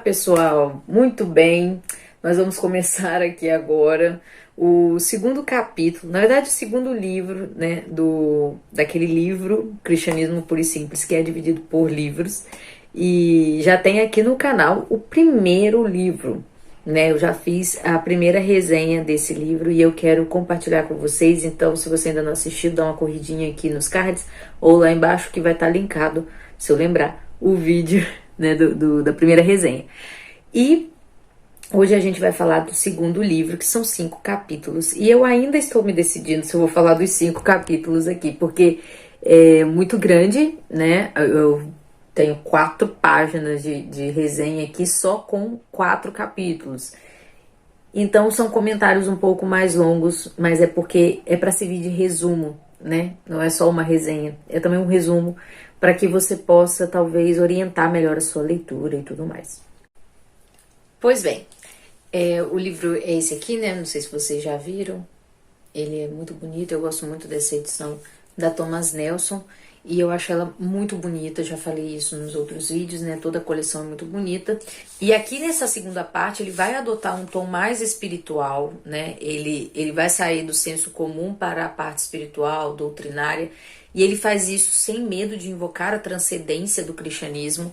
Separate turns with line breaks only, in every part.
pessoal, muito bem. Nós vamos começar aqui agora o segundo capítulo, na verdade o segundo livro, né, daquele livro Cristianismo Puro e Simples, que é dividido por livros. E já tem aqui no canal o primeiro livro, né? Eu já fiz a primeira resenha desse livro e eu quero compartilhar com vocês. Então, se você ainda não assistiu, dá uma corridinha aqui nos cards ou lá embaixo que vai estar linkado, se eu lembrar, o vídeo, né, da primeira resenha. E hoje a gente vai falar do segundo livro, que são 5 capítulos. E eu ainda estou me decidindo se eu vou falar dos 5 capítulos aqui, porque é muito grande, né? Eu tenho 4 páginas de resenha aqui só com 4 capítulos. Então são comentários um pouco mais longos, mas é porque é para servir de resumo, né? Não é só uma resenha, é também um resumo para que você possa talvez orientar melhor a sua leitura e tudo mais. Pois bem, o livro é esse aqui, né? Não sei se vocês já viram. Ele é muito bonito, eu gosto muito dessa edição da Thomas Nelson. E eu acho ela muito bonita, já falei isso nos outros vídeos, né? Toda a coleção é muito bonita. E aqui nessa segunda parte ele vai adotar um tom mais espiritual, né? Ele vai sair do senso comum para a parte espiritual, doutrinária. E ele faz isso sem medo de invocar a transcendência do cristianismo.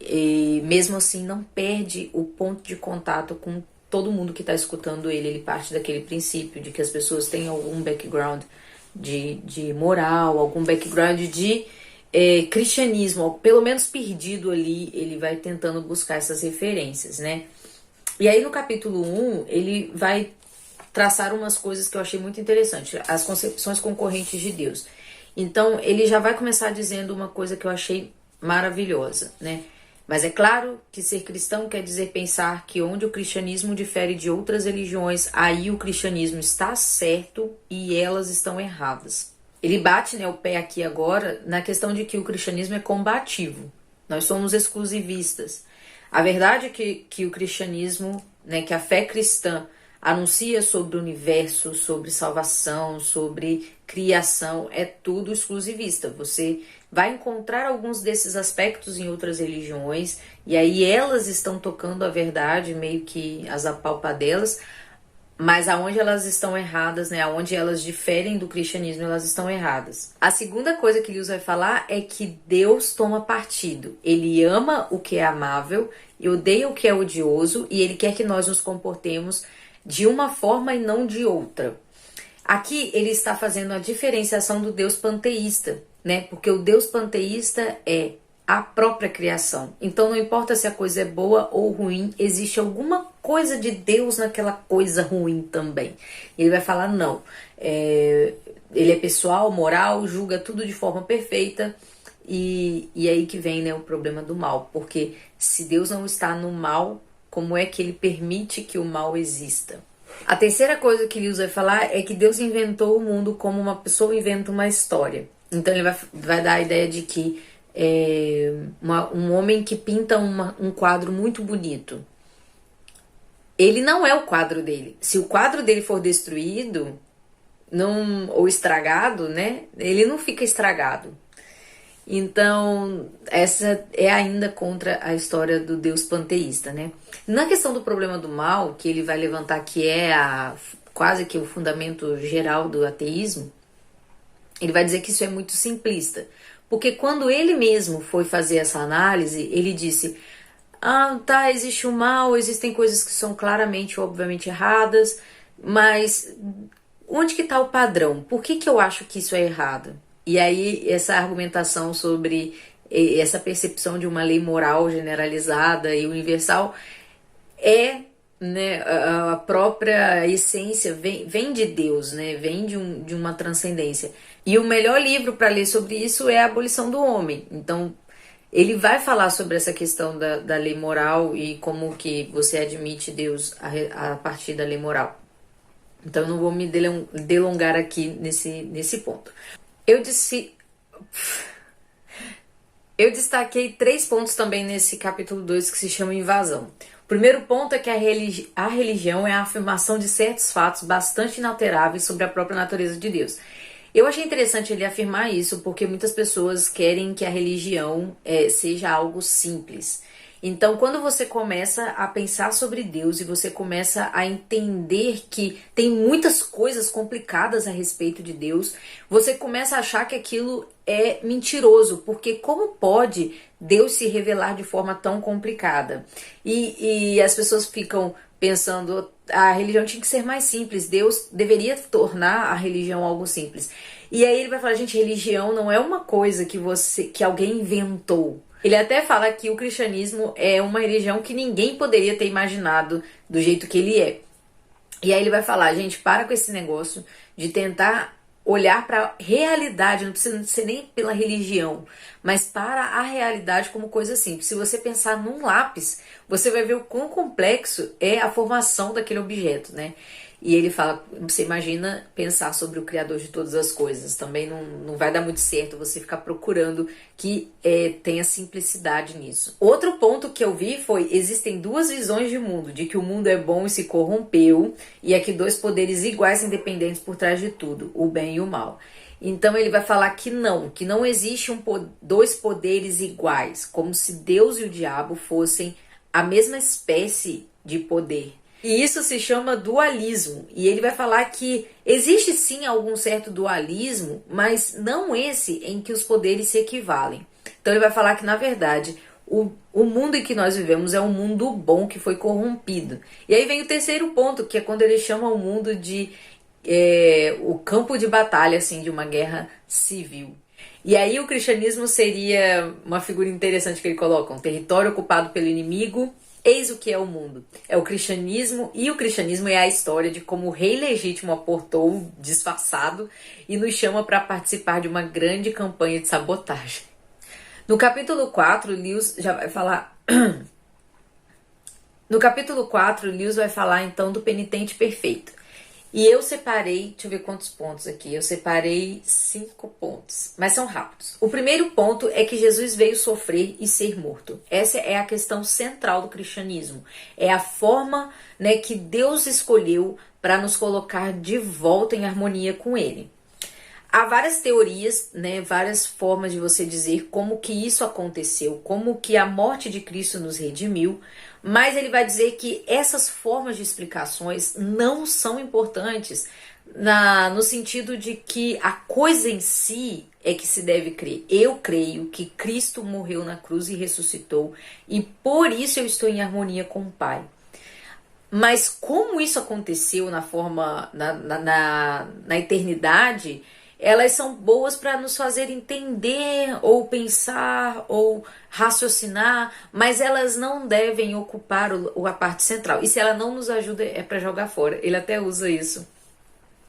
E mesmo assim não perde o ponto de contato com todo mundo que está escutando ele. Ele parte daquele princípio de que as pessoas têm algum background de moral, algum background de cristianismo, pelo menos perdido ali, ele vai tentando buscar essas referências, né? E aí no capítulo 1, ele vai traçar umas coisas que eu achei muito interessante, as concepções concorrentes de Deus. Então ele já vai começar dizendo uma coisa que eu achei maravilhosa, né? Mas é claro que ser cristão quer dizer pensar que onde o cristianismo difere de outras religiões, aí o cristianismo está certo e elas estão erradas. Ele bate, né, o pé aqui agora na questão de que o cristianismo é combativo. Nós somos exclusivistas. A verdade é que o cristianismo, né, que a fé cristã anuncia sobre o universo, sobre salvação, sobre criação, é tudo exclusivista. Você vai encontrar alguns desses aspectos em outras religiões, e aí elas estão tocando a verdade, meio que as apalpadelas, mas aonde elas estão erradas, né? Aonde elas diferem do cristianismo, elas estão erradas. A segunda coisa que Lewis vai falar é que Deus toma partido. Ele ama o que é amável e odeia o que é odioso, e ele quer que nós nos comportemos de uma forma e não de outra. Aqui ele está fazendo a diferenciação do Deus panteísta, né? Porque o Deus panteísta é a própria criação. Então não importa se a coisa é boa ou ruim, existe alguma coisa de Deus naquela coisa ruim também. Ele vai falar não. Ele é pessoal, moral, julga tudo de forma perfeita. E aí que vem, né, o problema do mal. Porque se Deus não está no mal, como é que ele permite que o mal exista? A terceira coisa que Lewis vai falar é que Deus inventou o mundo como uma pessoa inventa uma história. Então ele vai dar a ideia de que um homem que pinta um quadro muito bonito, ele não é o quadro dele. Se o quadro dele for destruído ou estragado, né, ele não fica estragado. Então, essa é ainda contra a história do Deus panteísta, né? Na questão do problema do mal, que ele vai levantar, que é quase que o fundamento geral do ateísmo, ele vai dizer que isso é muito simplista. Porque quando ele mesmo foi fazer essa análise, ele disse: tá, existe o mal, existem coisas que são claramente, obviamente erradas, mas onde que está o padrão? Por que eu acho que isso é errado? E aí essa argumentação sobre essa percepção de uma lei moral generalizada e universal né, a própria essência vem de Deus, né, vem de uma transcendência. E o melhor livro para ler sobre isso é A Abolição do Homem. Então ele vai falar sobre essa questão da lei moral e como que você admite Deus a partir da lei moral. Então eu não vou me delongar aqui nesse ponto. Eu destaquei 3 pontos também nesse capítulo 2 que se chama invasão. O primeiro ponto é que a religião é a afirmação de certos fatos bastante inalteráveis sobre a própria natureza de Deus. Eu achei interessante ele afirmar isso porque muitas pessoas querem que a religião seja algo simples. Então, quando você começa a pensar sobre Deus e você começa a entender que tem muitas coisas complicadas a respeito de Deus, você começa a achar que aquilo é mentiroso, porque como pode Deus se revelar de forma tão complicada? E as pessoas ficam pensando, a religião tinha que ser mais simples, Deus deveria tornar a religião algo simples. E aí ele vai falar, gente, religião não é uma coisa que alguém inventou. Ele até fala que o cristianismo é uma religião que ninguém poderia ter imaginado do jeito que ele é. E aí ele vai falar, gente, para com esse negócio de tentar olhar para a realidade, não precisa ser nem pela religião, mas para a realidade como coisa simples. Se você pensar num lápis, você vai ver o quão complexo é a formação daquele objeto, né? E ele fala, você imagina pensar sobre o Criador de todas as coisas. Também não vai dar muito certo você ficar procurando que tenha simplicidade nisso. Outro ponto que eu vi foi, existem duas visões de mundo, de que o mundo é bom e se corrompeu, e aqui dois poderes iguais e independentes por trás de tudo, o bem e o mal. Então ele vai falar que não existe dois poderes iguais, como se Deus e o diabo fossem a mesma espécie de poder. E isso se chama dualismo. E ele vai falar que existe sim algum certo dualismo, mas não esse em que os poderes se equivalem. Então ele vai falar que, na verdade, o mundo em que nós vivemos é um mundo bom que foi corrompido. E aí vem o terceiro ponto, que é quando ele chama o mundo de o campo de batalha, assim, de uma guerra civil. E aí o cristianismo seria uma figura interessante que ele coloca, um território ocupado pelo inimigo. Eis o que é o mundo. É o cristianismo, e o cristianismo é a história de como o rei legítimo aportou disfarçado e nos chama para participar de uma grande campanha de sabotagem. No capítulo 4, Lewis já vai falar... No capítulo 4, Lewis vai falar então do penitente perfeito. E eu separei, deixa eu ver quantos pontos aqui, eu separei 5 pontos, mas são rápidos. O primeiro ponto é que Jesus veio sofrer e ser morto. Essa é a questão central do cristianismo. É a forma, né, que Deus escolheu para nos colocar de volta em harmonia com Ele. Há várias teorias, né, várias formas de você dizer como que isso aconteceu, como que a morte de Cristo nos redimiu, mas ele vai dizer que essas formas de explicações não são importantes no sentido de que a coisa em si é que se deve crer. Eu creio que Cristo morreu na cruz e ressuscitou, e por isso eu estou em harmonia com o Pai. Mas como isso aconteceu na forma, na eternidade, elas são boas para nos fazer entender, ou pensar, ou raciocinar, mas elas não devem ocupar a parte central. E se ela não nos ajuda, é para jogar fora. Ele até usa isso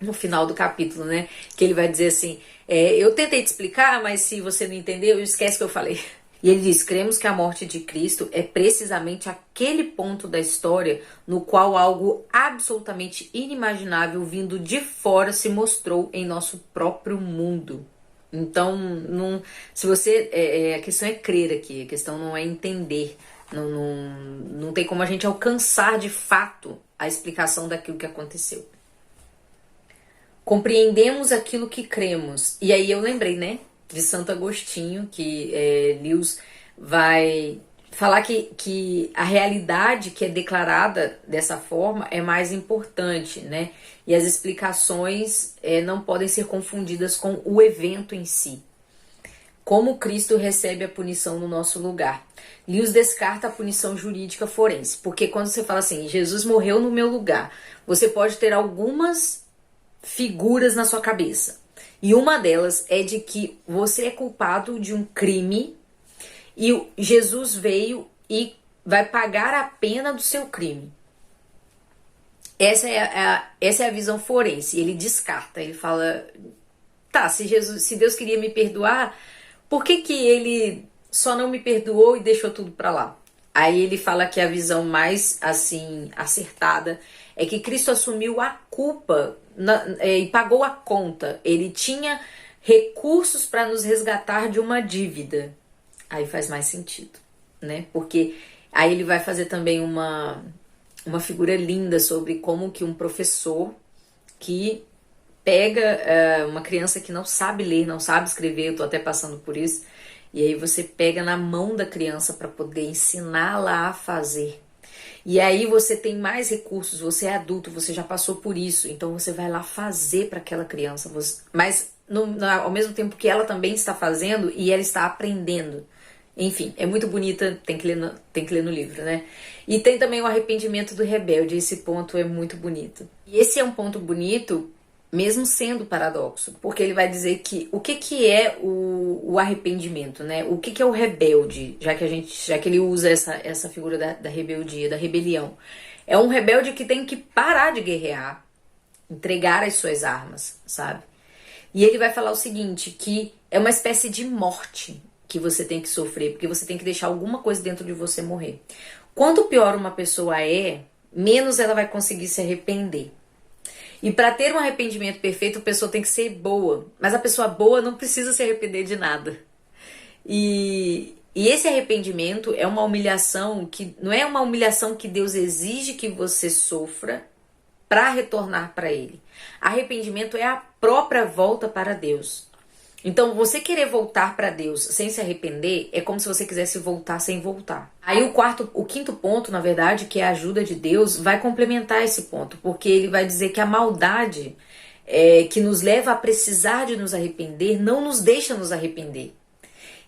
no final do capítulo, né? Que ele vai dizer assim, eu tentei te explicar, mas se você não entendeu, esquece que eu falei. E ele diz, cremos que a morte de Cristo é precisamente aquele ponto da história no qual algo absolutamente inimaginável vindo de fora se mostrou em nosso próprio mundo. Então, se você, a questão é crer aqui, a questão não é entender. Não tem como a gente alcançar de fato a explicação daquilo que aconteceu. Compreendemos aquilo que cremos. E aí eu lembrei, né? De Santo Agostinho, que Lewis vai falar que a realidade que é declarada dessa forma é mais importante, né? E as explicações não podem ser confundidas com o evento em si. Como Cristo recebe a punição no nosso lugar. Lewis descarta a punição jurídica forense, porque quando você fala assim, Jesus morreu no meu lugar, você pode ter algumas figuras na sua cabeça. E uma delas é de que você é culpado de um crime e Jesus veio e vai pagar a pena do seu crime. Essa é a visão forense. Ele descarta, ele fala, tá, se Deus queria me perdoar, por que ele só não me perdoou e deixou tudo pra lá? Aí ele fala que a visão mais assim acertada é que Cristo assumiu a culpa e pagou a conta. Ele tinha recursos para nos resgatar de uma dívida. Aí faz mais sentido, né? Porque aí ele vai fazer também uma figura linda sobre como que um professor que pega uma criança que não sabe ler, não sabe escrever, eu tô até passando por isso, E aí você pega na mão da criança para poder ensiná-la a fazer. E aí você tem mais recursos, você é adulto, você já passou por isso, então você vai lá fazer para aquela criança, mas ao mesmo tempo que ela também está fazendo e ela está aprendendo. Enfim, é muito bonita, tem que ler no livro, né? E tem também o arrependimento do rebelde, esse ponto é muito bonito. E esse é um ponto bonito, mesmo sendo paradoxo, porque ele vai dizer que o que é o arrependimento, né? O que é o rebelde, já que ele usa essa figura da rebeldia, da rebelião. É um rebelde que tem que parar de guerrear, entregar as suas armas, sabe? E ele vai falar o seguinte, que é uma espécie de morte que você tem que sofrer, porque você tem que deixar alguma coisa dentro de você morrer. Quanto pior uma pessoa é, menos ela vai conseguir se arrepender. E para ter um arrependimento perfeito, a pessoa tem que ser boa. Mas a pessoa boa não precisa se arrepender de nada. E esse arrependimento é uma humilhação que não é uma humilhação que Deus exige que você sofra para retornar para Ele. Arrependimento é a própria volta para Deus. Então, você querer voltar para Deus sem se arrepender é como se você quisesse voltar sem voltar. Aí o quinto ponto, na verdade, que é a ajuda de Deus, vai complementar esse ponto, porque ele vai dizer que a maldade que nos leva a precisar de nos arrepender não nos deixa nos arrepender.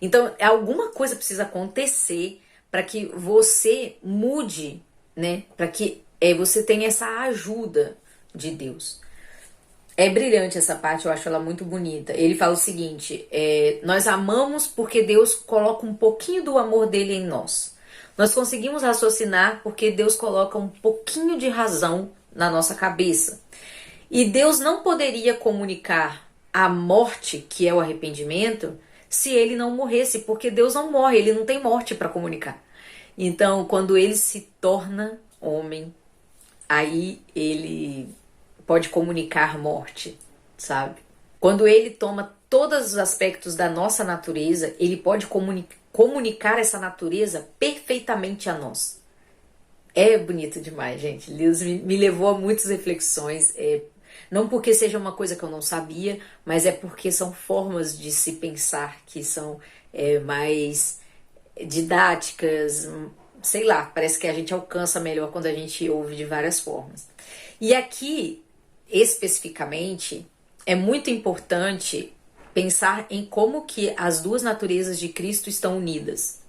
Então, alguma coisa precisa acontecer para que você mude, né? Para que você tenha essa ajuda de Deus. É brilhante essa parte, eu acho ela muito bonita. Ele fala o seguinte, nós amamos porque Deus coloca um pouquinho do amor dele em nós. Nós conseguimos raciocinar porque Deus coloca um pouquinho de razão na nossa cabeça. E Deus não poderia comunicar a morte, que é o arrependimento, se ele não morresse, porque Deus não morre, ele não tem morte para comunicar. Então, quando ele se torna homem, aí ele pode comunicar morte, sabe? Quando ele toma todos os aspectos da nossa natureza, ele pode comunicar essa natureza perfeitamente a nós. É bonito demais, gente. Deus me levou a muitas reflexões. Não porque seja uma coisa que eu não sabia, mas é porque são formas de se pensar que são mais didáticas, sei lá, parece que a gente alcança melhor quando a gente ouve de várias formas. E aqui, especificamente, é muito importante pensar em como que as duas naturezas de Cristo estão unidas.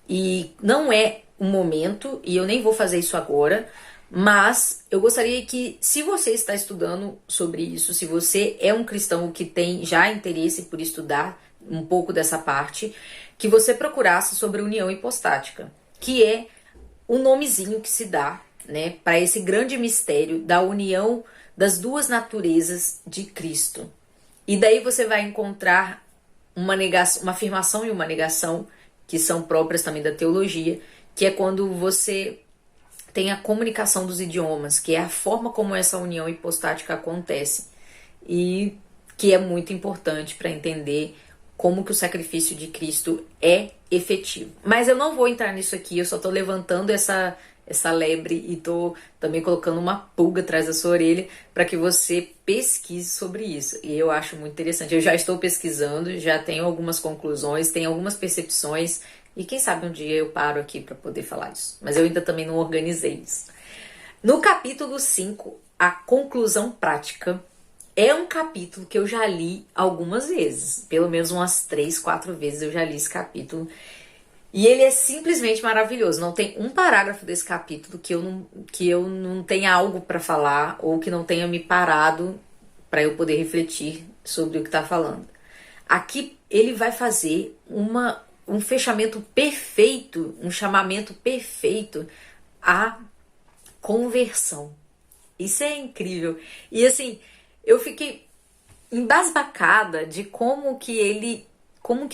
E não é um momento, e eu nem vou fazer isso agora, mas eu gostaria que, se você está estudando sobre isso, se você é um cristão que tem já interesse por estudar um pouco dessa parte, que você procurasse sobre união hipostática, que é o nomezinho que se dá, né, para esse grande mistério da união das duas naturezas de Cristo. E daí você vai encontrar uma afirmação e uma negação que são próprias também da teologia, que é quando você tem a comunicação dos idiomas, que é a forma como essa união hipostática acontece e que é muito importante para entender como que o sacrifício de Cristo é efetivo. Mas eu não vou entrar nisso aqui, eu só estou levantando essa lebre e tô também colocando uma pulga atrás da sua orelha para que você pesquise sobre isso. E eu acho muito interessante. Eu já estou pesquisando, já tenho algumas conclusões, tenho algumas percepções e quem sabe um dia eu paro aqui para poder falar isso. Mas eu ainda também não organizei isso. No capítulo 5, a conclusão prática é um capítulo que eu já li algumas vezes. Pelo menos umas 3, 4 vezes eu já li esse capítulo. E ele é simplesmente maravilhoso. Não tem um parágrafo desse capítulo que eu não tenha algo para falar ou que não tenha me parado para eu poder refletir sobre o que está falando. Aqui ele vai fazer um fechamento perfeito, um chamamento perfeito à conversão. Isso é incrível. E assim, eu fiquei embasbacada de como que ele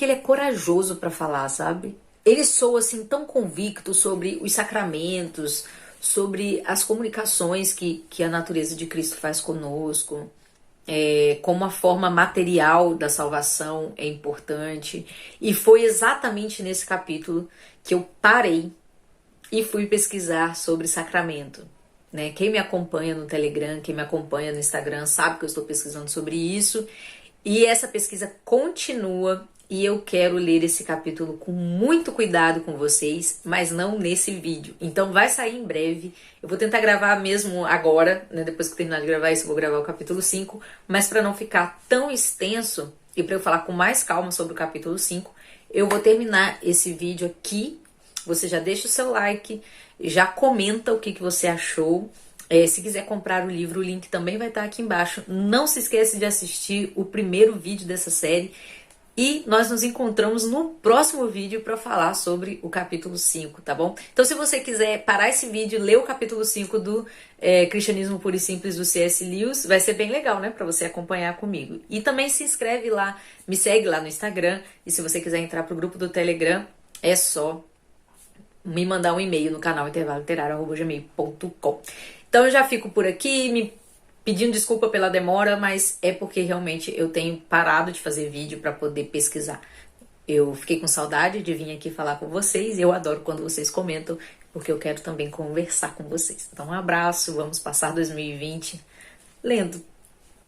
é corajoso para falar, sabe? Ele soa assim tão convicto sobre os sacramentos, sobre as comunicações que a natureza de Cristo faz conosco, como a forma material da salvação é importante. E foi exatamente nesse capítulo que eu parei e fui pesquisar sobre sacramento. Né? Quem me acompanha no Telegram, quem me acompanha no Instagram sabe que eu estou pesquisando sobre isso. E essa pesquisa continua e eu quero ler esse capítulo com muito cuidado com vocês, mas não nesse vídeo. Então vai sair em breve. Eu vou tentar gravar mesmo agora, né? Depois que terminar de gravar isso, eu vou gravar o capítulo 5, mas para não ficar tão extenso e para eu falar com mais calma sobre o capítulo 5, eu vou terminar esse vídeo aqui. Você já deixa o seu like, já comenta o que você achou. Se quiser comprar o livro, o link também vai estar aqui embaixo. Não se esqueça de assistir o primeiro vídeo dessa série. E nós nos encontramos no próximo vídeo para falar sobre o capítulo 5, tá bom? Então, se você quiser parar esse vídeo e ler o capítulo 5 do Cristianismo Puro e Simples do C.S. Lewis, vai ser bem legal, né? Para você acompanhar comigo. E também se inscreve lá, me segue lá no Instagram. E se você quiser entrar pro grupo do Telegram, é só me mandar um e-mail no canal intervaloliterário@gmail.com. Então eu já fico por aqui, me pedindo desculpa pela demora, mas é porque realmente eu tenho parado de fazer vídeo para poder pesquisar. Eu fiquei com saudade de vir aqui falar com vocês, eu adoro quando vocês comentam, porque eu quero também conversar com vocês. Então um abraço, vamos passar 2020 lendo